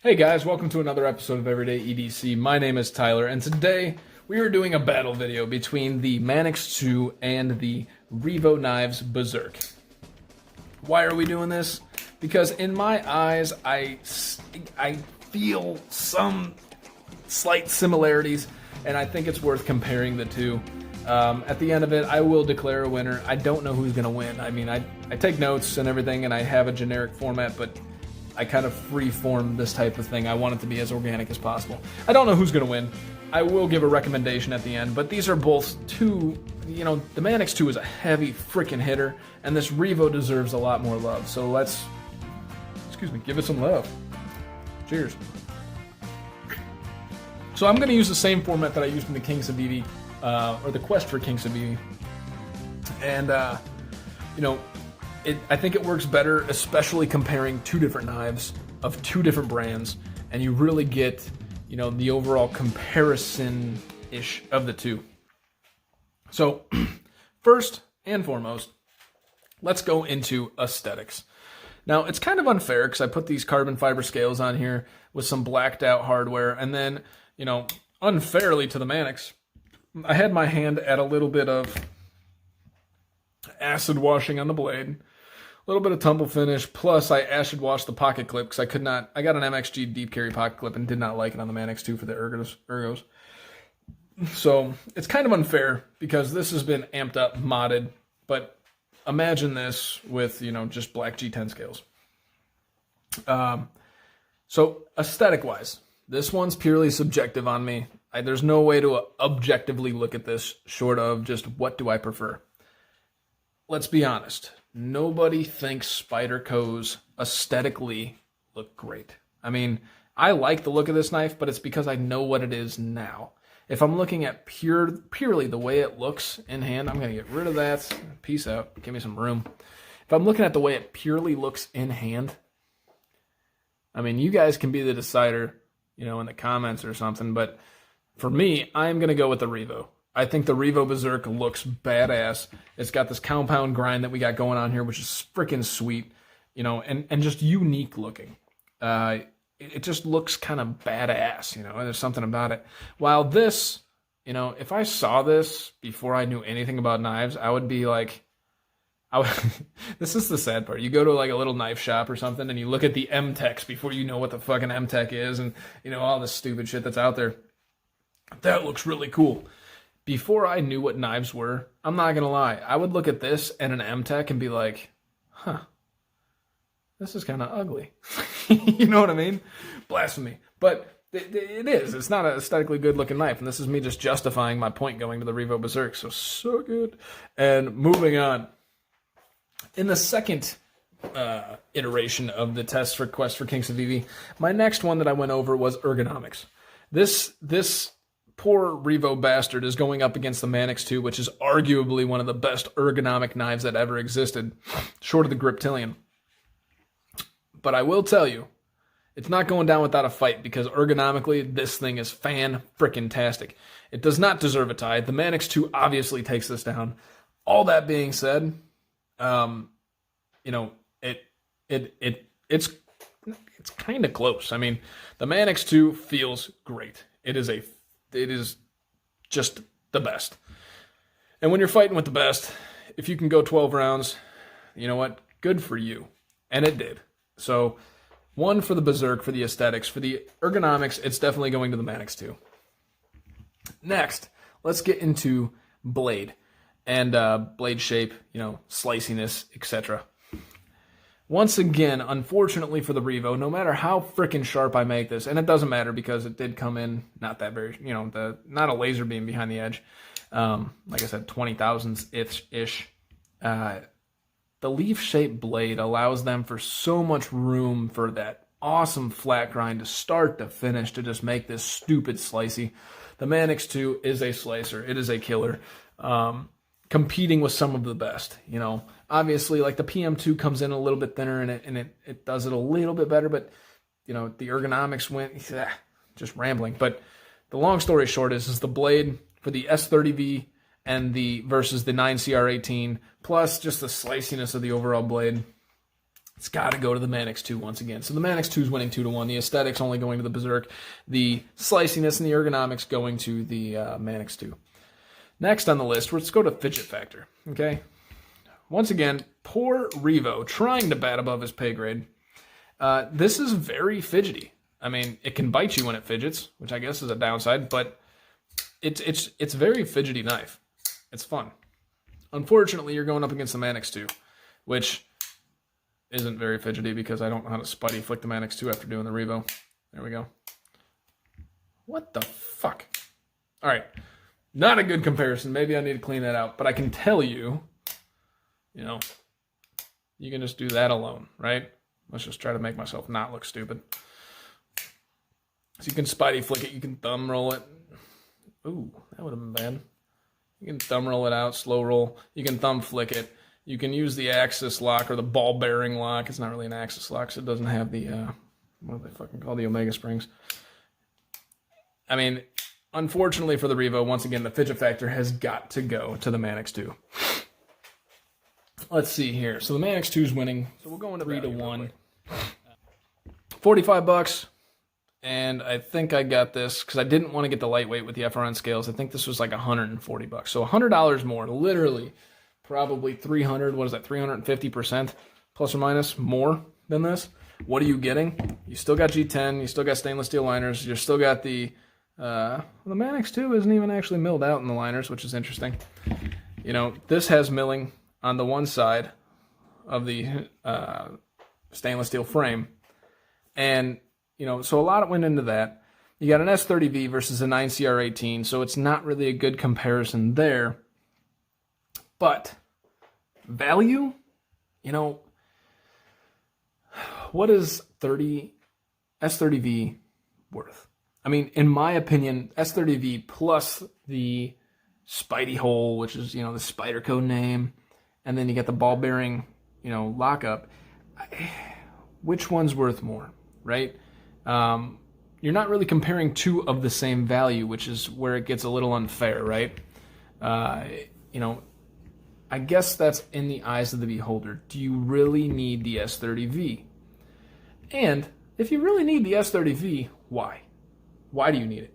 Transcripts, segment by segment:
Hey guys, welcome to another episode of Everyday EDC. My name is Tyler, and today we are doing a battle video between the Manix 2 and the Revo knives Beserk. Why are we doing this? Because in my eyes, I feel some slight similarities, and I think it's worth comparing the two. At the end of it, I will declare a winner. I don't know who's going to win. I mean, I take notes and everything, and I have a generic format, but I kind of free-form this type of thing. I want it to be as organic as possible. I don't know who's going to win. I will give a recommendation at the end, but these are both two, the Manix 2 is a heavy freaking hitter, and this Revo deserves a lot more love. So let's, give it some love. Cheers. So I'm going to use the same format that I used in the King Savivi, or the Quest for King Savivi. And, I think it works better, especially comparing two different knives of two different brands, and you really get, the overall comparison-ish of the two. So, first and foremost, let's go into aesthetics. Now, it's kind of unfair because I put these carbon fiber scales on here with some blacked out hardware, and then, unfairly to the Manix, I had my hand at a little bit of acid washing on the blade, a little bit of tumble finish, plus I acid washed the pocket clip because I got an MXG deep carry pocket clip and did not like it on the Manix 2 for the ergos. So it's kind of unfair because this has been amped up, modded, but imagine this with, just black G10 scales. So aesthetic wise, this one's purely subjective on me. There's no way to objectively look at this short of just what do I prefer. Let's be honest. Nobody thinks Spydercos aesthetically look great. I mean, I like the look of this knife, but it's because I know what it is now. If I'm looking at purely the way it looks in hand, I'm going to get rid of that. Peace out. Give me some room. If I'm looking at the way it purely looks in hand, I mean, you guys can be the decider, in the comments or something, but for me, I'm going to go with the Revo. I think the Revo Beserk looks badass. It's got this compound grind that we got going on here, which is freaking sweet, and just unique looking. It just looks kind of badass, there's something about it. While this, if I saw this before I knew anything about knives, I would be like, this is the sad part. You go to like a little knife shop or something and you look at the M-Techs before you know what the fucking M-Tech is and, all this stupid shit that's out there. That looks really cool. Before I knew what knives were, I'm not going to lie, I would look at this and an M-Tech and be like, this is kind of ugly. You know what I mean? Blasphemy. But it is. It's not an aesthetically good-looking knife, and this is me just justifying my point going to the Revo Beserk. So good. And moving on. In the second iteration of the test for Quest for King Savivi, my next one that I went over was Ergonomics. This poor Revo bastard is going up against the Manix 2, which is arguably one of the best ergonomic knives that ever existed, short of the Griptilian. But I will tell you, it's not going down without a fight because ergonomically, this thing is fan-frickin-tastic. It does not deserve a tie. The Manix 2 obviously takes this down. All that being said, it's kind of close. I mean, the Manix 2 feels great. It is just the best. And when you're fighting with the best, if you can go 12 rounds, you know what? Good for you. And it did. So, one for the Beserk, for the aesthetics. For the ergonomics, it's definitely going to the Manix 2. Next, let's get into blade. And blade shape, sliciness, etc. Once again, unfortunately for the Revo, no matter how freaking sharp I make this, and it doesn't matter because it did come in not that very, not a laser beam behind the edge. Like I said, 20 thousandths-ish. The leaf-shaped blade allows them for so much room for that awesome flat grind to start to finish to just make this stupid slicey. The Manix 2 is a slicer. It is a killer. Competing with some of the best, Obviously, like the PM2 comes in a little bit thinner and it does it a little bit better, but, the ergonomics went, just rambling. But the long story short is the blade for the S30V and versus the 9CR18, plus just the sliciness of the overall blade. It's got to go to the Manix 2 once again. So the Manix 2 is winning 2-1. The aesthetics only going to the Beserk. The sliciness and the ergonomics going to the Manix 2. Next on the list, let's go to Fidget Factor. Okay. Once again, poor Revo trying to bat above his pay grade. This is very fidgety. I mean, it can bite you when it fidgets, which I guess is a downside, but it's very fidgety knife. It's fun. Unfortunately, you're going up against the Manix 2, which isn't very fidgety because I don't know how to Spidey flick the Manix 2 after doing the Revo. There we go. What the fuck? All right. Not a good comparison. Maybe I need to clean that out. But I can tell you, you know, you can just do that alone, right? Let's just try to make myself not look stupid. So you can Spidey flick it. You can thumb roll it. Ooh, that would have been bad. You can thumb roll it out, slow roll. You can thumb flick it. You can use the axis lock or the ball bearing lock. It's not really an axis lock, so it doesn't have the, what do they fucking call the Omega springs? I mean, unfortunately for the Revo, once again, the Fidget Factor has got to go to the Manix 2. Let's see here. So the Manix 2 is winning. So we'll go into 3-1. $45. And I think I got this because I didn't want to get the lightweight with the FRN scales. I think this was like $140. So $100 more, literally. Probably 300, what is that, 350% plus or minus more than this. What are you getting? You still got G10, you still got stainless steel liners, you still got the Manix 2 isn't even actually milled out in the liners, which is interesting. You know, this has milling on the one side of the stainless steel frame. And, you know, so a lot went into that. You got an S30V versus a 9CR18, so it's not really a good comparison there. But value, you know, what is S30V worth? I mean, in my opinion, S30V plus the Spidey hole, which is, you know, the Spyderco name, and then you get the ball bearing, you know, lockup. Which one's worth more, right? You're not really comparing two of the same value, which is where it gets a little unfair, right? You know, I guess that's in the eyes of the beholder. Do you really need the S30V? And if you really need the S30V, why? Why do you need it?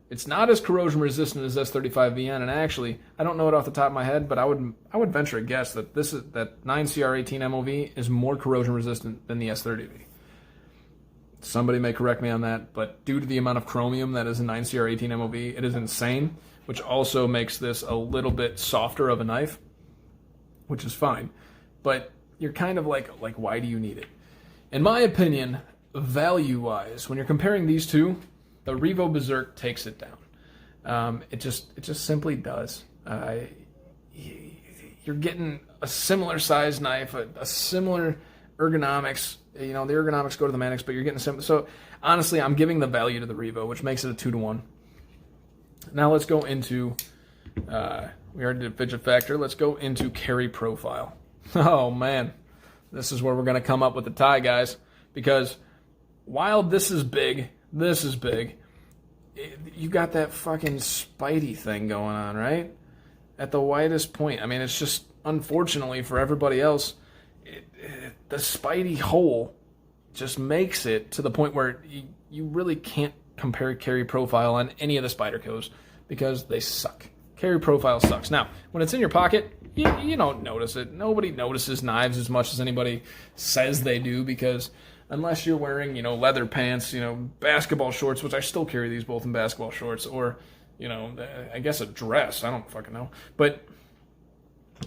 It's not as corrosion resistant as S35VN, and actually, I don't know it off the top of my head, but I would venture a guess that that 9CR18 MOV is more corrosion resistant than the S30V. Somebody may correct me on that, but due to the amount of chromium that is in 9CR18 MOV, it is insane, which also makes this a little bit softer of a knife, which is fine. But you're kind of like why do you need it? In my opinion, value-wise, when you're comparing these two, the Revo Beserk takes it down. It just simply does. You're getting a similar size knife, a similar ergonomics. You know, the ergonomics go to the Manix, but you're getting similar. So honestly, I'm giving the value to the Revo, which makes it a 2-1. Now let's go into, we already did Fidget Factor. Let's go into carry profile. Oh man, this is where we're going to come up with the tie, guys, because while this is big, you got that fucking Spidey thing going on, right? At the widest point. I mean, it's just, unfortunately for everybody else, the Spidey hole just makes it to the point where you really can't compare carry profile on any of the Spydercos because they suck. Carry profile sucks. Now, when it's in your pocket, you don't notice it. Nobody notices knives as much as anybody says they do, because unless you're wearing, you know, leather pants, you know, basketball shorts, which I still carry these both in basketball shorts, or, you know, I guess a dress. I don't fucking know. But,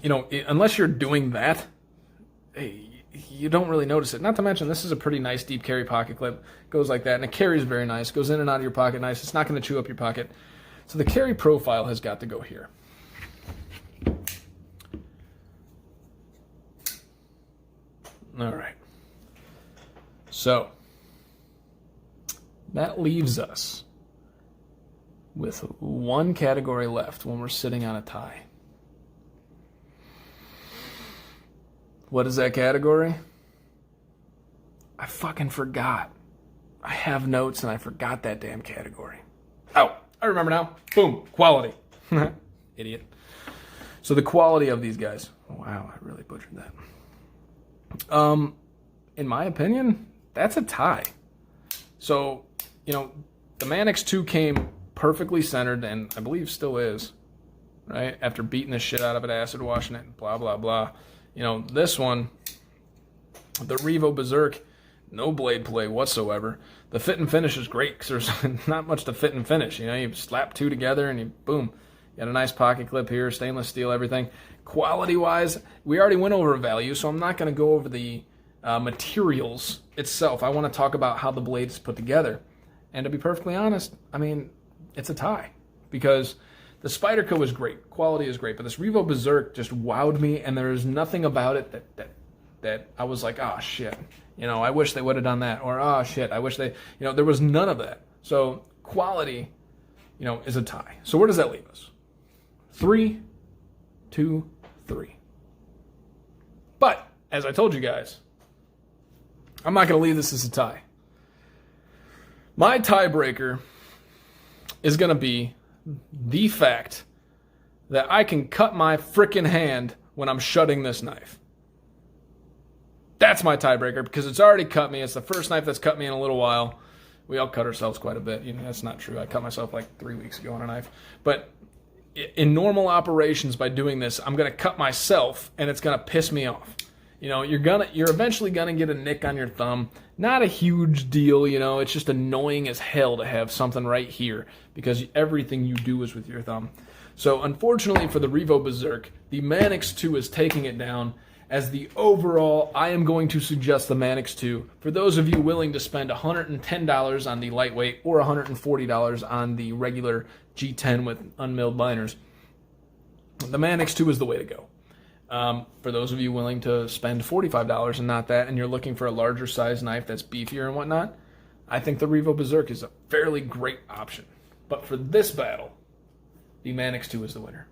you know, unless you're doing that, you don't really notice it. Not to mention, this is a pretty nice deep carry pocket clip. Goes like that, and it carries very nice. Goes in and out of your pocket nice. It's not going to chew up your pocket. So the carry profile has got to go here. All right. So that leaves us with one category left when we're sitting on a tie. What is that category? I fucking forgot. I have notes and I forgot that damn category. Oh, I remember now. Boom, quality. Idiot. So the quality of these guys. Wow, I really butchered that. in my opinion, that's a tie. So, you know, the Manix 2 came perfectly centered, and I believe still is, right? After beating the shit out of it, acid washing it, blah, blah, blah. You know, this one, the Revo Beserk, no blade play whatsoever. The fit and finish is great because there's not much to fit and finish. You know, you slap two together and you, boom, you got a nice pocket clip here, stainless steel, everything. Quality-wise, we already went over value, so I'm not going to go over the materials itself. I want to talk about how the blade is put together. And to be perfectly honest, I mean, it's a tie. Because the Spyderco is great, quality is great, but this Revo Beserk just wowed me, and there is nothing about it that I was like, oh, shit. You know, I wish they would have done that. Or, oh, shit, I wish they... You know, there was none of that. So, quality, you know, is a tie. So where does that leave us? 3, 2, 3. But, as I told you guys, I'm not going to leave this as a tie. My tiebreaker is going to be the fact that I can cut my frickin' hand when I'm shutting this knife. That's my tiebreaker because it's already cut me. It's the first knife that's cut me in a little while. We all cut ourselves quite a bit. You know, that's not true. I cut myself like 3 weeks ago on a knife. But in normal operations, by doing this, I'm going to cut myself, and it's going to piss me off. You know, you're eventually going to get a nick on your thumb. Not a huge deal, you know. It's just annoying as hell to have something right here because everything you do is with your thumb. So, unfortunately for the Revo Beserk, the Manix 2 is taking it down. As the overall, I am going to suggest the Manix 2. For those of you willing to spend $110 on the lightweight or $140 on the regular G10 with unmilled liners, the Manix 2 is the way to go. For those of you willing to spend $45 and not that, and you're looking for a larger size knife that's beefier and whatnot, I think the Revo Beserk is a fairly great option. But for this battle, the Manix 2 is the winner.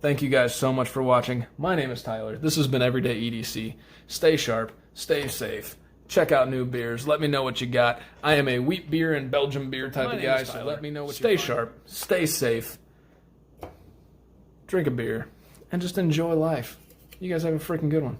Thank you guys so much for watching. My name is Tyler. This has been Everyday EDC. Stay sharp, stay safe, check out new beers. Let me know what you got. I am a wheat beer and Belgian beer type of guy, so let me know what you find. Stay sharp, stay safe, drink a beer, and just enjoy life. You guys have a freaking good one.